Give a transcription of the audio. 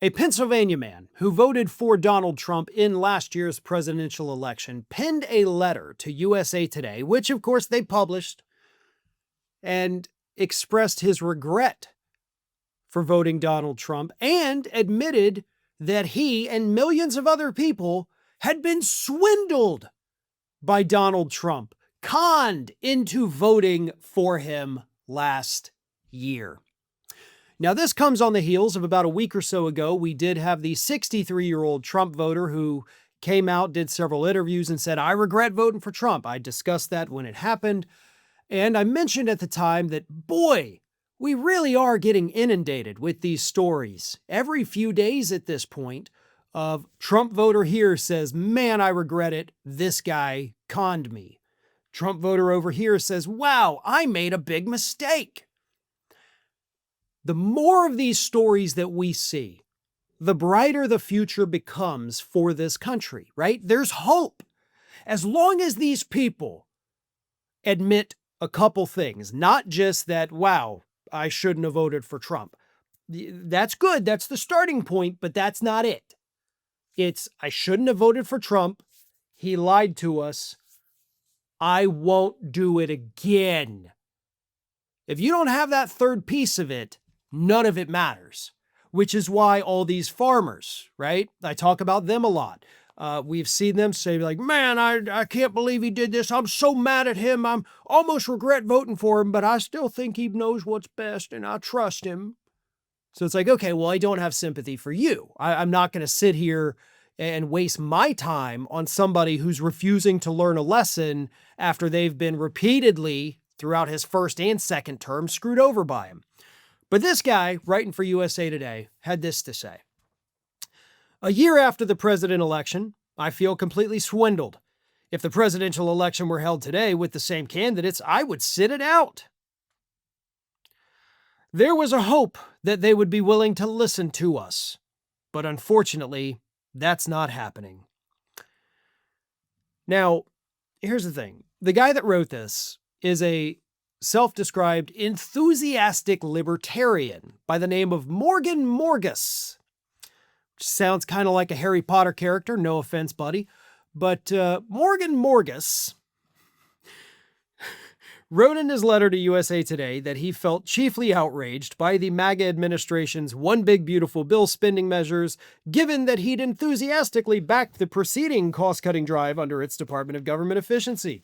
A Pennsylvania man who voted for Donald Trump in last year's presidential election penned a letter to USA Today, which of course they published, and expressed his regret for voting Donald Trump and admitted that he and millions of other people had been swindled by Donald Trump, conned into voting for him last year. Now, this comes on the heels of about a week or so ago. We did have the 63-year-old Trump voter who came out, did several interviews, and said, "I regret voting for Trump." I discussed that when it happened. And I mentioned at the time that, boy, we really are getting inundated with these stories every few days at this point of Trump voter here says, "Man, I regret it. This guy conned me." Trump voter over here says, "Wow, I made a big mistake." The more of these stories that we see, the brighter the future becomes for this country, right? There's hope. As long as these people admit a couple things, not just that, "Wow, I shouldn't have voted for Trump." That's good. That's the starting point, but that's not it. It's, "I shouldn't have voted for Trump. He lied to us. I won't do it again." If you don't have that third piece of it, none of it matters, which is why all these farmers, right? I talk about them a lot. We've seen them say like, "Man, I can't believe he did this. I'm so mad at him. I'm almost regret voting for him, but I still think he knows what's best and I trust him." So it's like, okay, well, I don't have sympathy for you. I'm not going to sit here and waste my time on somebody who's refusing to learn a lesson after they've been repeatedly throughout his first and second term screwed over by him. But this guy, writing for USA Today, had this to say. "A year after the president election, I feel completely swindled. If the presidential election were held today with the same candidates, I would sit it out. There was a hope that they would be willing to listen to us, but unfortunately, that's not happening." Now, here's the thing. The guy that wrote this is a self-described enthusiastic libertarian by the name of Morgan Morgus, which sounds kind of like a Harry Potter character. No offense, buddy. But Morgan Morgus wrote in his letter to USA Today that he felt chiefly outraged by the MAGA administration's One Big Beautiful Bill spending measures, given that he'd enthusiastically backed the preceding cost-cutting drive under its Department of Government Efficiency.